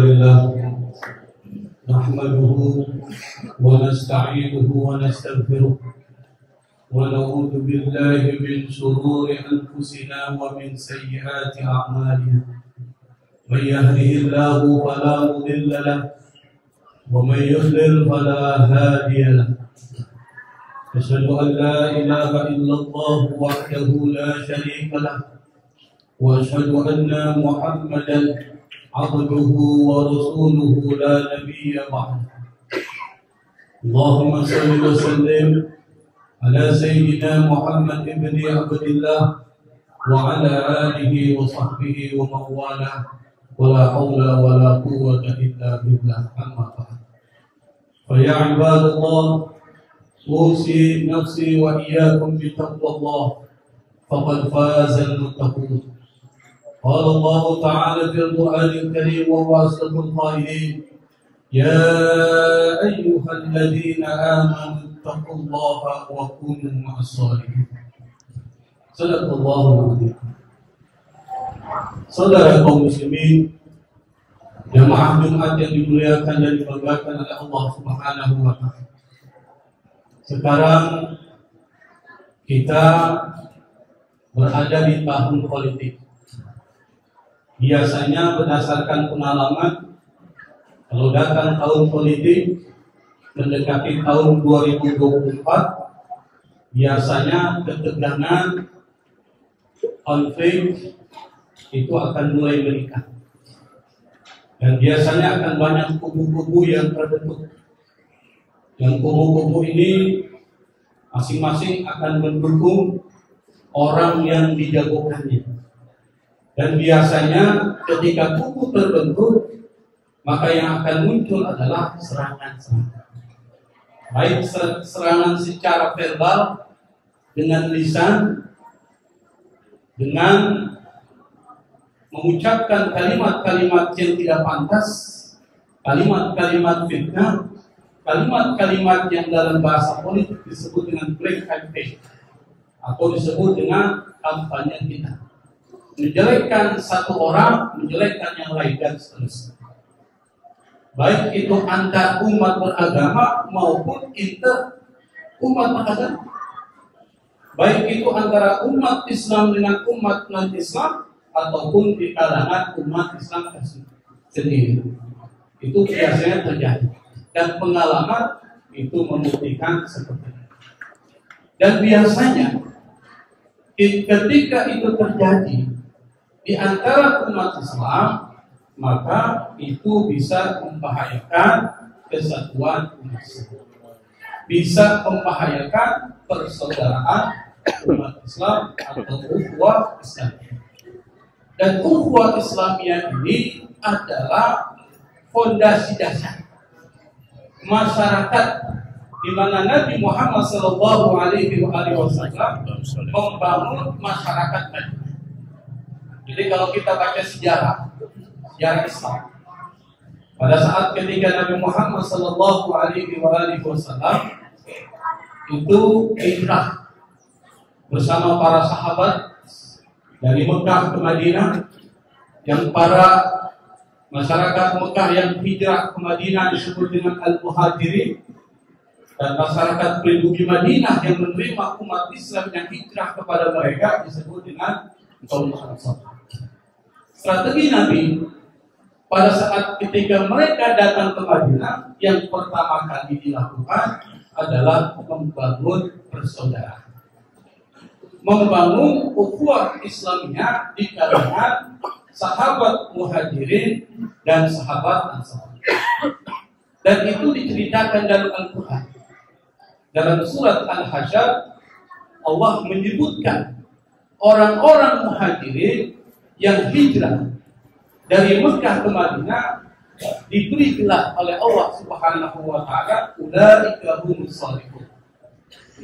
لله نحمده ونستعينه ونستغفره ونعوذ بالله من شرور أنفسنا ومن سيئات أعمالنا من يهده الله فلا مضل له ومن يضلل فلا هادي له أشهد أن لا إله إلا الله وحده لا شريك له وأشهد أن محمدا عبده ورسوله لا نبي بعده اللهم صل وسلم على سيدنا محمد بن عبد الله وعلى آله وصحبه ومن والاه ولا حول ولا قوة إلا بالله أما بعد فيا عباد الله أوصي نفسي وإياكم بتقوى الله فقد فاز المتقون قال الله تعالى في القرآن الكريم وهو أصدق القائلين يا أيها الذين آمنوا اتقوا الله وكونوا مع الصالحين صدق الله العظيم. Saudara kaum muslimin, jamaah Jumat yang dimuliakan dan dibanggakan oleh Allah Subhanahu wa taala. Sekarang kita berada di tahun politik. Biasanya berdasarkan pengalaman, kalau datang tahun politik mendekati tahun 2024, biasanya ketegangan, konflik itu akan mulai meningkat. Dan biasanya akan banyak kubu-kubu yang terbentuk. Yang kubu-kubu ini masing-masing akan mendukung orang yang dijagokannya. Dan biasanya ketika kubu terbentuk, maka yang akan muncul adalah serangan-serangan. Baik serangan secara verbal, dengan lisan, dengan mengucapkan kalimat-kalimat yang tidak pantas, kalimat-kalimat fitnah, kalimat-kalimat yang dalam bahasa politik disebut dengan black campaign atau disebut dengan kampanye hitam. Menjelekkan satu orang, menjelekkan yang lain dan seterusnya. Baik itu antar umat beragama maupun inter umat beragama. Baik itu antara umat Islam dengan umat non-Islam ataupun di kalangan umat Islam sendiri. Itu biasanya terjadi. Dan pengalaman itu membuktikan seperti itu. Dan biasanya ketika itu terjadi di antara umat Islam, maka itu bisa membahayakan kesatuan umat Islam, bisa membahayakan persaudaraan umat Islam atau ukhuwah Islamiyah. Dan ukhuwah Islamiyah ini adalah fondasi dasar masyarakat di mana Nabi Muhammad SAW membangun masyarakat Madinah. Jadi kalau kita baca sejarah Islam, pada saat ketika Nabi Muhammad SAW itu hijrah bersama para sahabat dari Mekah ke Madinah, yang para masyarakat Mekah yang hijrah ke Madinah disebut dengan Al-Muhajirin, dan masyarakat pribumi Madinah yang menerima umat Islam yang hijrah kepada mereka disebut dengan kaum Ansar. Strategi Nabi pada saat ketika mereka datang ke Madinah, yang pertama kali dilakukan adalah membangun persaudaraan, membangun ukhuwah Islamiyah di kalangan sahabat Muhajirin dan sahabat Ansar. Dan itu diceritakan dalam Al-Quran. Dalam surat Al-Hasyr, Allah menyebutkan orang-orang Muhajirin yang hijrah dari Mekah ke Madinah diberi gelar oleh Allah Subhanahu wa taala ulaika humus shalihin.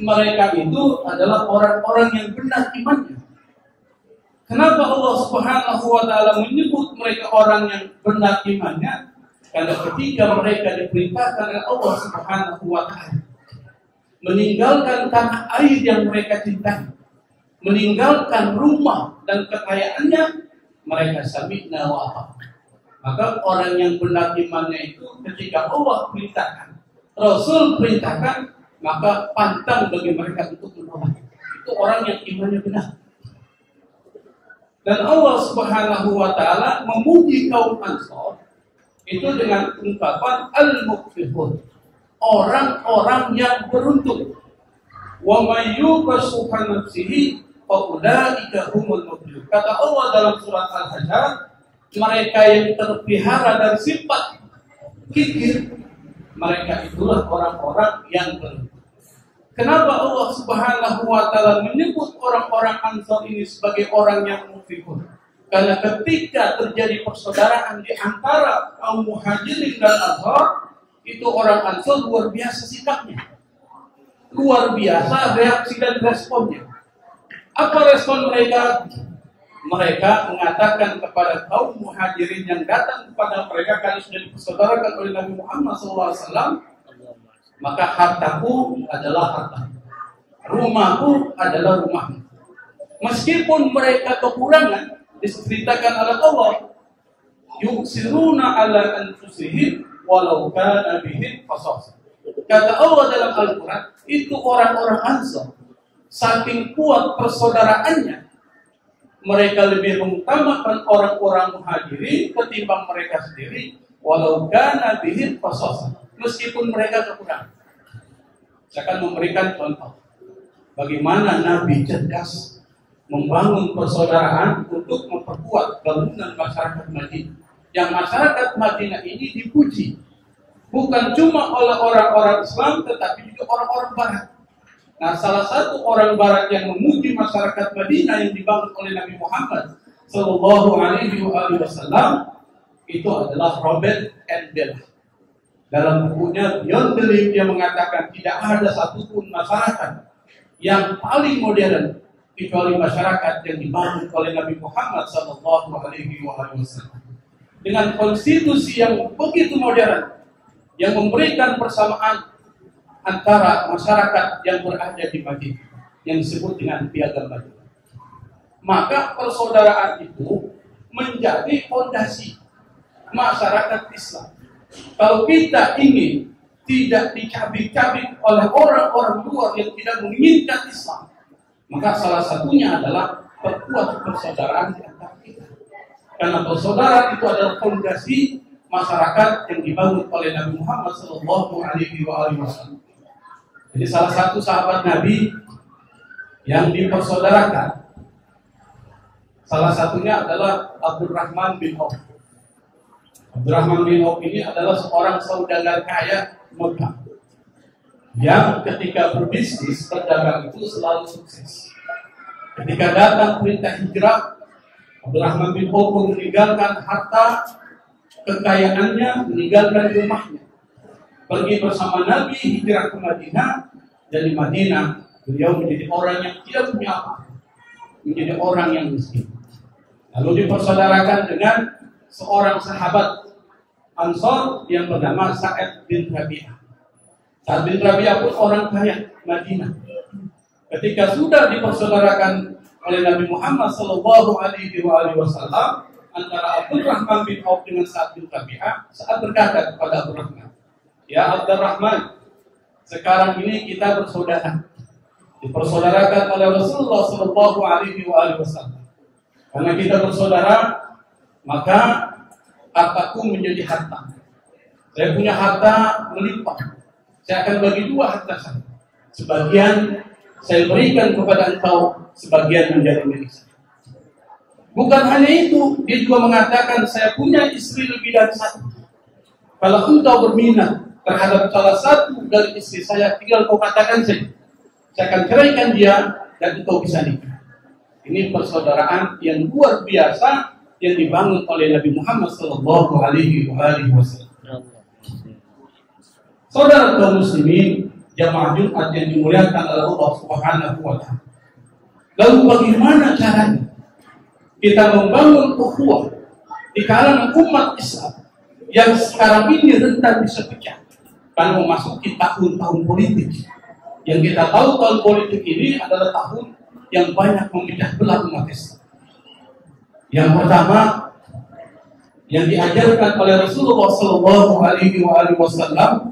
Mereka itu adalah orang-orang yang benar imannya. Kenapa Allah Subhanahu wa taala menyebut mereka orang yang benar imannya? Karena ketika mereka diperintahkan oleh Allah Subhanahu wa taala meninggalkan tanah air yang mereka cintai, meninggalkan rumah dan kekayaannya, mereka sami'na wa ata'na. Maka orang yang benar imannya itu ketika Allah perintahkan, Rasul perintahkan, maka pantang bagi mereka untuk menolak. Itu orang yang imannya benar. Dan Allah Subhanahu wa taala memuji kaum Ansor itu dengan ungkapan al-muflihun, orang-orang yang beruntung. Wa may yuqashuha nafsihi fa ulaika humul muflihun. Kata Allah dalam surat Al-Hasyr, mereka yang terpelihara dari sifat kikir, mereka itulah orang-orang yang beruntung. Kenapa Allah Subhanahu wa taala menyebut orang-orang Ansor ini sebagai orang yang muflihun? Karena ketika terjadi persaudaraan di antara kaum Muhajirin dan Ansor, itu orang Ansor luar biasa sikapnya. Luar biasa reaksi dan responnya. Apa respon mereka? Mereka mengatakan kepada kaum Muhajirin yang datang kepada mereka karena sudah dipersaudarakan oleh Nabi Muhammad SAW, maka hartaku adalah harta, rumahku adalah rumahmu. Meskipun mereka kekurangan, diceritakan oleh Allah, yusiruna ala anfusihim walau kana bihim khasasah. Kata Allah dalam Al-Quran, itu orang-orang Ansor, saking kuat persaudaraannya, mereka lebih mengutamakan orang-orang Muhajirin ketimbang mereka sendiri, walau kana bihim khasasah. Meskipun mereka kekurangan. Saya akan memberikan contoh bagaimana Nabi cerdas membangun persaudaraan untuk memperkuat bangunan masyarakat Madinah. Yang masyarakat Madinah ini dipuji bukan cuma oleh orang-orang Islam, tetapi juga orang-orang Barat. Nah, salah satu orang Barat yang memuji masyarakat Madinah yang dibangun oleh Nabi Muhammad Sallallahu Alaihi Wasallam itu adalah Robert N. Bella. Dalam bukunya Beyond Belief, dia mengatakan tidak ada satupun masyarakat yang paling modern kecuali masyarakat yang dibangun oleh Nabi Muhammad Sallallahu Alaihi Wasallam dengan konstitusi yang begitu modern, yang memberikan persamaan antara masyarakat yang berada di Madinah yang disebut dengan Piagam Madinah. Maka persaudaraan itu menjadi fondasi masyarakat Islam. Kalau kita ingin tidak dicabik-cabik oleh orang-orang luar yang tidak menginginkan Islam, maka salah satunya adalah perkuat persaudaraan di antara kita. Karena persaudaraan itu adalah fondasi masyarakat yang dibangun oleh Nabi Muhammad SAW. Jadi salah satu sahabat Nabi yang dipersaudarakan, salah satunya adalah Abdurrahman bin Auf. Abdurrahman bin Auf ini adalah seorang saudagar kaya Mekah yang ketika berbisnis berdagang itu selalu sukses. Ketika datang perintah hijrah, Abdurrahman bin Auf meninggalkan harta kekayaannya, meninggalkan rumahnya, pergi bersama Nabi hijrah ke Madinah. Dan di Madinah beliau menjadi orang yang tidak punya apa, menjadi orang yang miskin. Lalu dipersaudarakan dengan seorang sahabat Ansor yang bernama Sa'ad bin Rabi'ah. Sa'ad bin Rabi'ah pun orang kaya Madinah. Ketika sudah dipersaudarakan oleh Nabi Muhammad Sallallahu Alaihi Wasallam antara Abdurrahman bin Auf dengan Sa'ad bin Rabi'ah, Sa'ad berkata kepada Abdurrahman, "Ya Abdurrahman, sekarang ini kita bersaudara, dipersaudarakan oleh Rasulullah Sallallahu Alaihi Wasallam. Karena kita bersaudara, maka hartaku menjadi harta. Saya punya harta melimpah. Saya akan bagi dua harta saya. Sebagian saya berikan kepada engkau, sebagian menjadi milik saya." Bukan hanya itu, dia juga mengatakan, "Saya punya istri lebih dari satu. Kalau engkau berminat terhadap salah satu dari istri saya, tinggal kau katakan saya akan ceraikan dia dan engkau bisa nikah." Ini persaudaraan yang luar biasa yang dibangun oleh Nabi Muhammad Sallallahu Alaihi Wasallam. Saudara kaum muslimin, jamaah Jumat yang dimuliakan oleh Allah Subhanahu wa taala. Lalu bagaimana caranya kita membangun ukhuwah di kalangan umat Islam yang sekarang ini rentan bisa pecah karena memasuki tahun-tahun politik. Yang kita tahu tahun politik ini adalah tahun yang banyak memecah belah umat Islam. Yang pertama, yang diajarkan oleh Rasulullah Shallallahu Alaihi Wasallam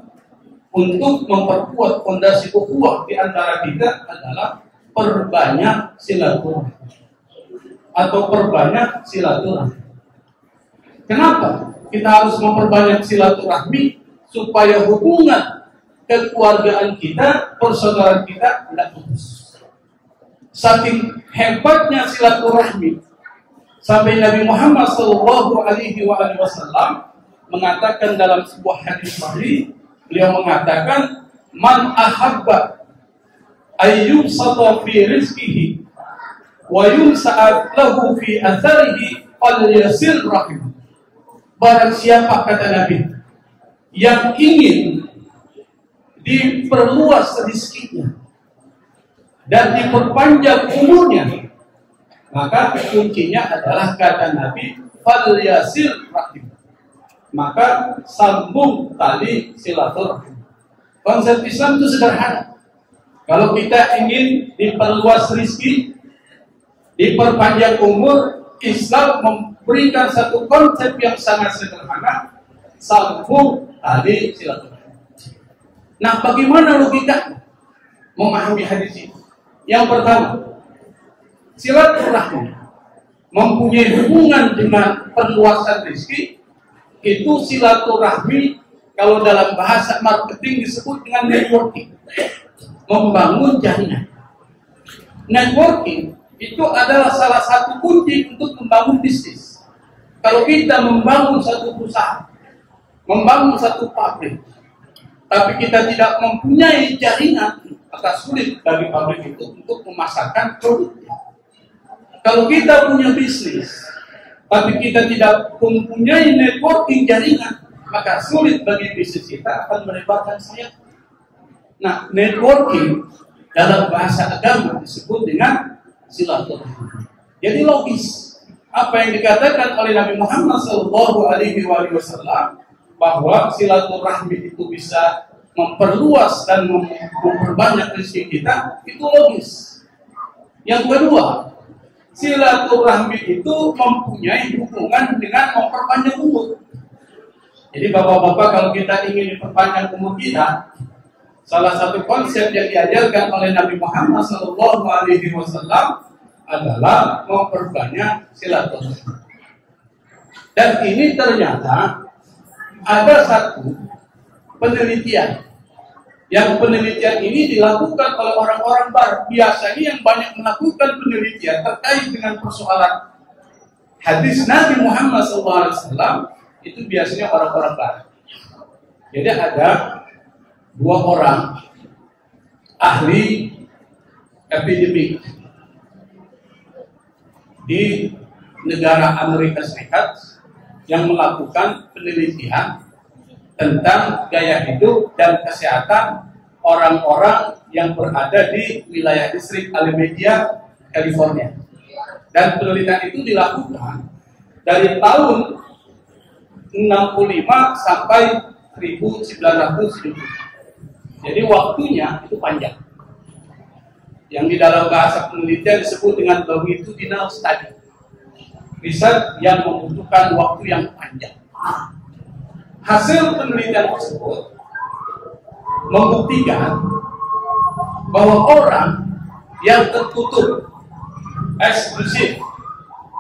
untuk memperkuat fondasi ukhuwah di antara kita adalah perbanyak silaturahmi atau perbanyak silaturahmi. Kenapa kita harus memperbanyak silaturahmi? Supaya hubungan kekeluargaan kita, persaudaraan kita tidak putus. Saking hebatnya silaturahmi, sampai Nabi Muhammad Shallallahu Alaihi Wasallam mengatakan dalam sebuah hadis sahih, beliau mengatakan, "Man ahabba ayyubsata fi rizqihi wa yumsa'at lahu fi atharihi falyasil rahim." Barang siapa, kata Nabi, yang ingin diperluas rezekinya dan diperpanjang umurnya, maka kuncinya adalah, kata Nabi, falyasil rahim, maka sambung tali silaturahim. Konsep Islam itu sederhana. Kalau kita ingin diperluas rezeki, diperpanjang umur, Islam memberikan satu konsep yang sangat sederhana, sambung tali silaturahim. Nah, bagaimana logika memahami hadis ini? Yang pertama, silaturahmi mempunyai hubungan dengan perluasan rezeki. Itu silaturahmi kalau dalam bahasa marketing disebut dengan networking, membangun jaringan. Networking itu adalah salah satu kunci untuk membangun bisnis. Kalau kita membangun satu perusahaan, membangun satu pabrik, tapi kita tidak mempunyai jaringan, maka sulit bagi pabrik itu untuk memasarkan produknya. Kalau kita punya bisnis, tapi kita tidak mempunyai networking jaringan, maka sulit bagi bisnis kita akan melebarkan sayap. Nah, networking dalam bahasa agama disebut dengan silaturahmi. Jadi logis apa yang dikatakan oleh Nabi Muhammad SAW bahwa silaturahmi itu bisa memperluas dan memperbanyak rezeki kita, itu logis. Yang kedua, silaturahmi itu mempunyai hubungan dengan memperpanjang umur. Jadi bapak-bapak, kalau kita ingin memperpanjang umur kita, salah satu konsep yang diajarkan oleh Nabi Muhammad SAW adalah memperbanyak silaturahmi. Dan ini ternyata ada satu penelitian. Yang penelitian ini dilakukan oleh orang-orang barat. Biasanya yang banyak melakukan penelitian terkait dengan persoalan hadis Nabi Muhammad SAW itu biasanya orang-orang barat. Jadi ada dua orang ahli epidemik di negara Amerika Serikat yang melakukan penelitian tentang gaya hidup dan kesehatan orang-orang yang berada di wilayah distrik Alameda, California. Dan penelitian itu dilakukan dari tahun 65 sampai 1970. Jadi waktunya itu panjang. Yang di dalam bahasa penelitian disebut dengan longitudinal study. Riset yang membutuhkan waktu yang panjang. Hasil penelitian tersebut membuktikan bahwa orang yang tertutup, eksklusif,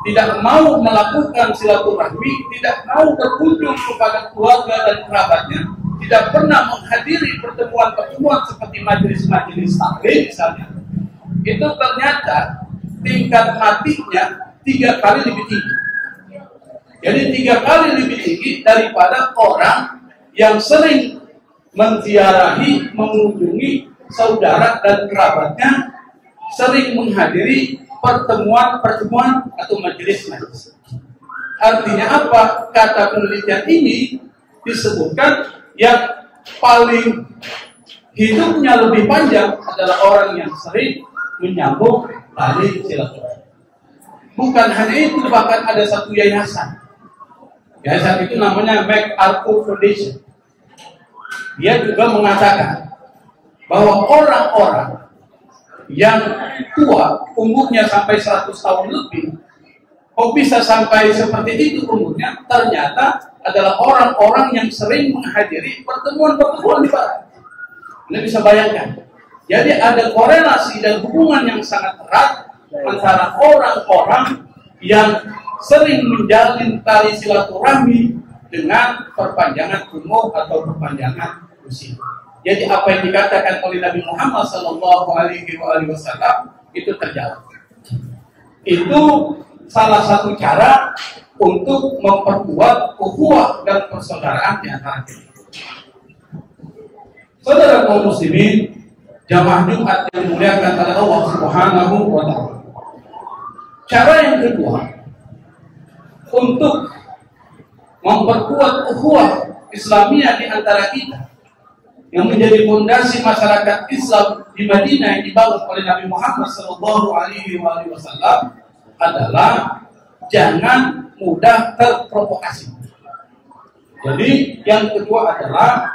tidak mau melakukan silaturahmi, tidak mau berkunjung kepada keluarga dan kerabatnya, tidak pernah menghadiri pertemuan-pertemuan seperti majelis-majelis taklim misalnya, itu ternyata tingkat matinya 3 kali lebih tinggi. Jadi 3 kali lebih tinggi daripada orang yang sering menziarahi, mengunjungi saudara dan kerabatnya, sering menghadiri pertemuan-pertemuan atau majelis-majelis. Artinya apa? Kata penelitian ini disebutkan yang paling hidupnya lebih panjang adalah orang yang sering menyambung tali silaturahmi. Bukan hanya itu, bahkan ada satu yayasan. Yayasan itu namanya MacArthur Foundation. Dia juga mengatakan bahwa orang-orang yang tua, umurnya sampai 100 tahun lebih, Kok bisa sampai seperti itu umurnya? Ternyata adalah orang-orang yang sering menghadiri pertemuan-pertemuan di barat. Anda bisa bayangkan. Jadi ada korelasi dan hubungan yang sangat erat antara orang-orang yang sering menjalin tali silaturahmi dengan perpanjangan umur atau perpanjangan usia. Jadi apa yang dikatakan oleh Nabi Muhammad SAW itu terjawab. Itu salah satu cara untuk memperkuat ukhuwah dan persaudaraan di antara kita. Saudara kaum muslimin, jamaah Jumat yang dimuliakan oleh Allah Subhanahu wa taala. Cara yang kedua untuk memperkuat ukhuwah Islamiyah di antara kita yang menjadi fondasi masyarakat Islam di Madinah yang dibangun oleh Nabi Muhammad SAW adalah jangan mudah terprovokasi. Jadi yang kedua adalah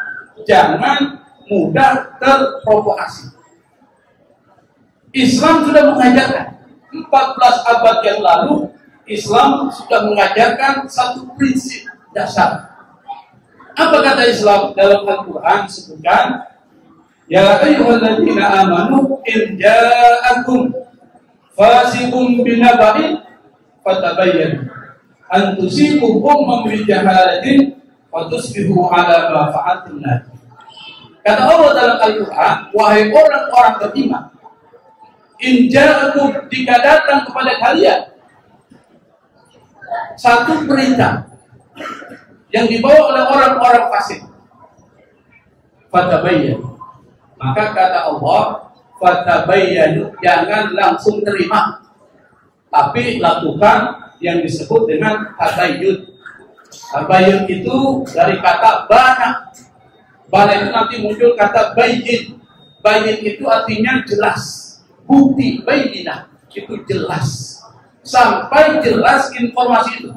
jangan mudah terprovokasi. Islam sudah mengajarkan 14 abad yang lalu, Islam sudah mengajarkan satu prinsip dasar. Apa kata Islam dalam Al-Quran? Sebutkan, ya ayyuhalladzina amanu in ja'akum fasiqun binaba'in fatabayyanu an tusibu qauman bijahalatin fatusbihu ala ma fa'altum nadim. Kata Allah dalam Al-Quran, wahai orang-orang beriman, in ja'akum, jika datang kepada kalian satu berita yang dibawa oleh orang-orang fasik, fatabayyanu, maka kata Allah, fatabayyanu, jangan langsung terima, tapi lakukan yang disebut dengan tabayyun. Tabayyun itu dari kata bana. Bana itu nanti muncul kata bayyin. Bayyin itu artinya jelas, bukti, bayyinah itu jelas, sampai jelas informasi itu.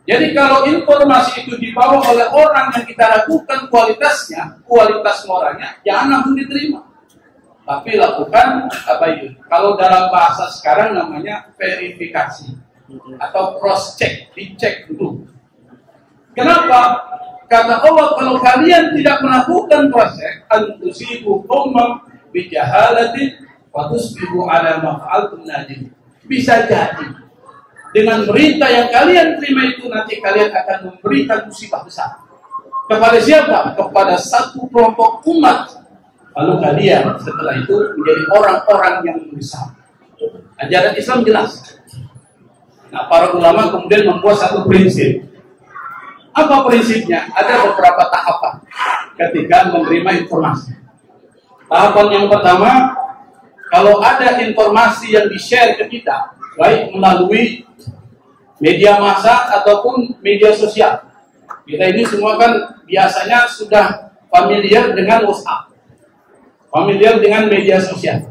Jadi kalau informasi itu dibawa oleh orang yang kita ragukan kualitasnya, kualitas moralnya, jangan langsung diterima, tapi lakukan tabayyun. Kalau dalam bahasa sekarang namanya verifikasi atau cross check, dicek dulu. Kenapa? Kata Allah, kalau kalian tidak melakukan cross check, antusibu qauman bijahalatin fatusbihu ala ma fa'altum nadim. Bisa jadi dengan berita yang kalian terima itu nanti kalian akan memberikan musibah besar. Kepada siapa? Kepada satu kelompok umat. Lalu kalian setelah itu menjadi orang-orang yang besar. Ajaran Islam jelas. Nah, para ulama kemudian membuat satu prinsip. Apa prinsipnya? Ada beberapa tahapan ketika menerima informasi. Tahapan yang pertama, kalau ada informasi yang di-share ke kita, baik melalui media massa ataupun media sosial. Kita ini semua kan biasanya sudah familiar dengan WhatsApp, familiar dengan media sosial.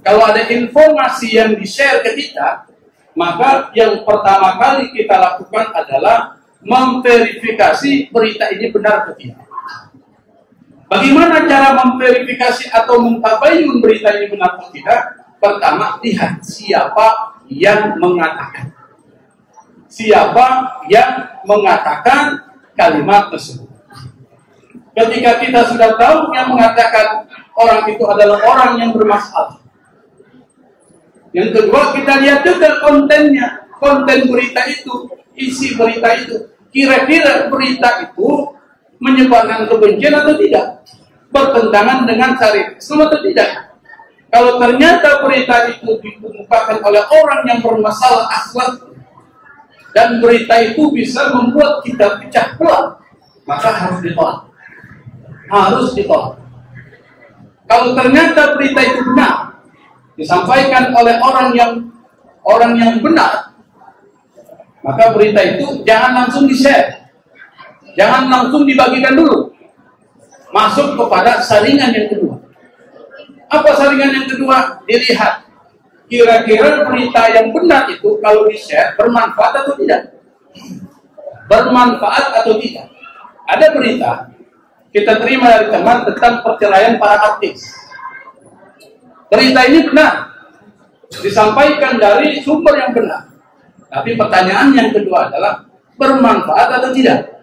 Kalau ada informasi yang di-share ke kita, maka yang pertama kali kita lakukan adalah memverifikasi berita ini benar atau tidak. Bagaimana cara memverifikasi atau mentabayyun berita ini benar atau tidak? Pertama, lihat siapa yang mengatakan. Siapa yang mengatakan kalimat tersebut. Ketika kita sudah tahu yang mengatakan orang itu adalah orang yang bermasalah. Yang kedua, kita lihat juga kontennya. Konten berita itu, isi berita itu. Kira-kira berita itu menyebarkan kebencian atau tidak? Bertentangan dengan syariat Islam atau tidak? Kalau ternyata berita itu dikemukakan oleh orang yang bermasalah akhlak dan berita itu bisa membuat kita pecah belah, maka harus ditolak. Harus ditolak. Kalau ternyata berita itu benar, disampaikan oleh orang yang benar, maka berita itu jangan langsung di-share, jangan langsung dibagikan dulu. Masuk kepada saringan yang kedua. Apa saringan yang kedua? Dilihat kira-kira berita yang benar itu kalau di-share bermanfaat atau tidak? Bermanfaat atau tidak? Ada berita kita terima dari teman tentang perceraian para artis. Berita ini benar, disampaikan dari sumber yang benar. Tapi pertanyaan yang kedua adalah bermanfaat atau tidak?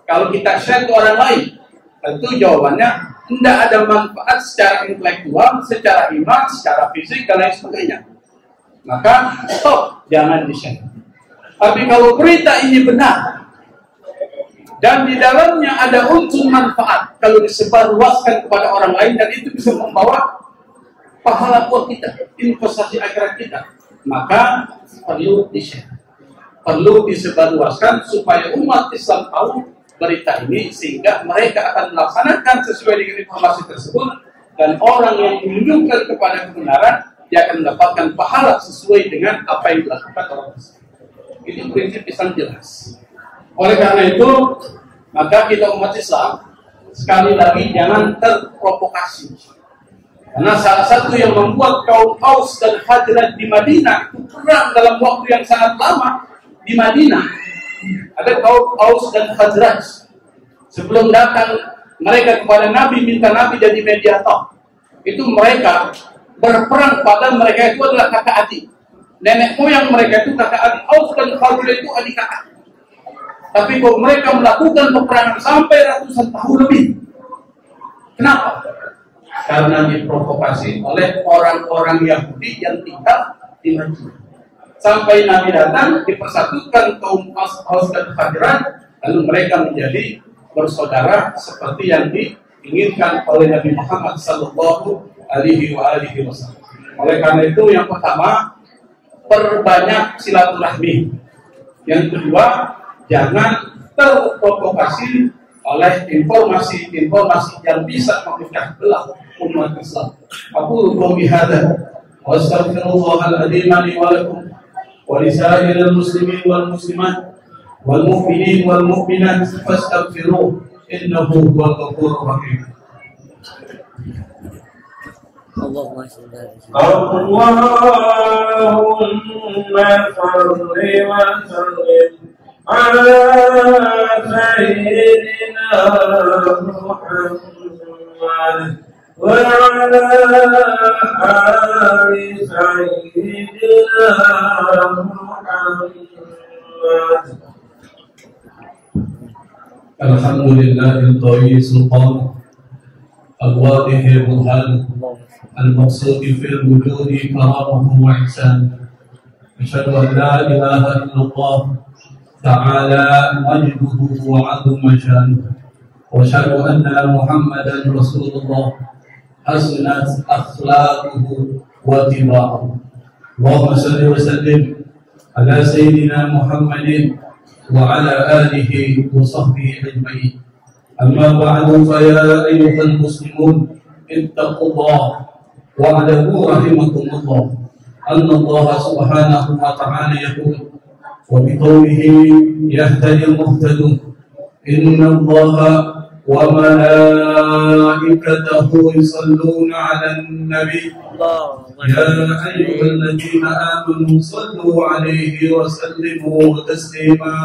Kalau kita share ke orang lain, tentu jawabannya tidak ada manfaat secara intelektual, secara iman, secara fisik, dan lain sebagainya. Maka stop, jangan di-share. Tapi kalau berita ini benar dan di dalamnya ada unsur manfaat, kalau disebarluaskan kepada orang lain dan itu bisa membawa pahala buat kita, investasi akhirat kita, maka perlu di-share, perlu disebarluaskan supaya umat Islam tahu berita ini, sehingga mereka akan melaksanakan sesuai dengan informasi tersebut, dan orang yang menunjukkan kepada kebenaran dia akan mendapatkan pahala sesuai dengan apa yang dilakukan orang tersebut. Ini prinsip Islam jelas. Oleh karena itu, maka kita umat Islam sekali lagi jangan terprovokasi. Karena salah satu yang membuat kaum Aus dan Khazraj di Madinah itu perang dalam waktu yang sangat lama di Madinah. Ada kaum Aus dan Khazraj. Sebelum datang mereka kepada Nabi, minta Nabi jadi mediator. Itu mereka berperang, pada mereka itu adalah kakak adik. Nenek moyang mereka itu kakak adik. Aus dan Khazraj itu adik kakak. Tapi kalau mereka melakukan peperangan sampai ratusan tahun lebih. Kenapa? Karena diprovokasi oleh orang-orang Yahudi yang tinggal di Madinah. Sampai Nabi datang, dipersatukan kaum Aus dan Khazraj, lalu mereka menjadi bersaudara seperti yang diinginkan oleh Nabi Muhammad Sallallahu Alaihi Wasallam. Oleh karena itu, yang pertama, perbanyak silaturahmi. Yang kedua, jangan terprovokasi oleh informasi-informasi yang bisa memecah belah umat Islam. Aku qouli hadza wa astaghfirullahal adzim li wa lakum wa lisairil muslimin wal muslimat wal mu'minin wal mu'minat fastaghfiruhu innahu huwal ghafurur rahim. Allahumma salli wa sallim على سيدنا محمد وعلى آل سيدنا محمد. الحمد لله القوي سلطان الواضح برهان المقصود في الوجود كرامه وإحسانه. أشهد أن لا إله إلا الله تعالى مجده وعظم شانه، واشهد ان محمدا رسول الله حسنت اخلاقه واتباعه. اللهم صل وسلم على سيدنا محمد وعلى اله وصحبه اجمعين. اما بعد، فيا ايها المسلمون اتقوا الله واعلموا رحمكم الله ان الله سبحانه وتعالى يقول: وبقوله يهتدي المهتدون إن الله وملائكته يصلون على النبي يا أيها الذين آمنوا صلوا عليه وسلموا تسليما.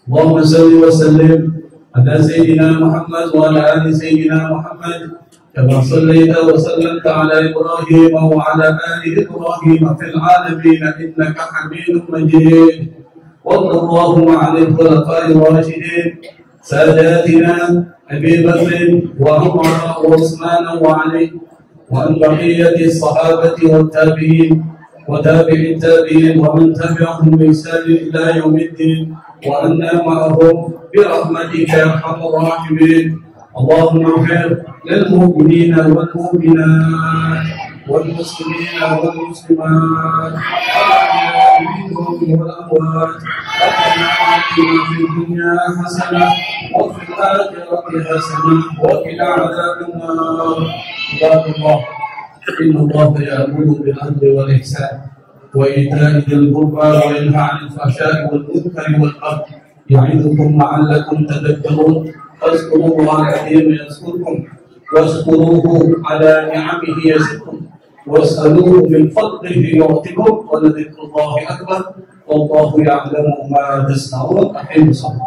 اللهم صل وسلم على سيدنا محمد وعلى آل سيدنا محمد كما صليت وسلمت على إبراهيم وعلى آل إبراهيم في العالمين إنك حميد مجيد. وارض اللهم عن الخلفاء الراشدين ساداتنا أبي بكر وعمر وعثمان وعلي، وعن بقية الصحابة والتابعين وتابع التابعين ومن تبعهم بإحسان إلى يوم الدين، وأنا معهم برحمتك يا أرحم الراحمين. اللهم اغفر للمؤمنين والمؤمنات والمسلمين والمسلمات والأحياء منهم والأموات، ربنا آتنا في الدنيا حسنة وفي الآخرة حسنة وقنا عذاب النار. عباد الله، إن الله يأمر بالعدل والإحسان وإيتاء ذي القربى وينهى عن الفحشاء والمنكر والبغي يعظكم لعلكم تذكرون. فاذكروا الله العظيم يذكركم واشكروه على نعمه يزدكم واسألوه من فضله يعطكم ولذكر الله أكبر والله يعلم ما تصنعون. أقيموا الصلاة.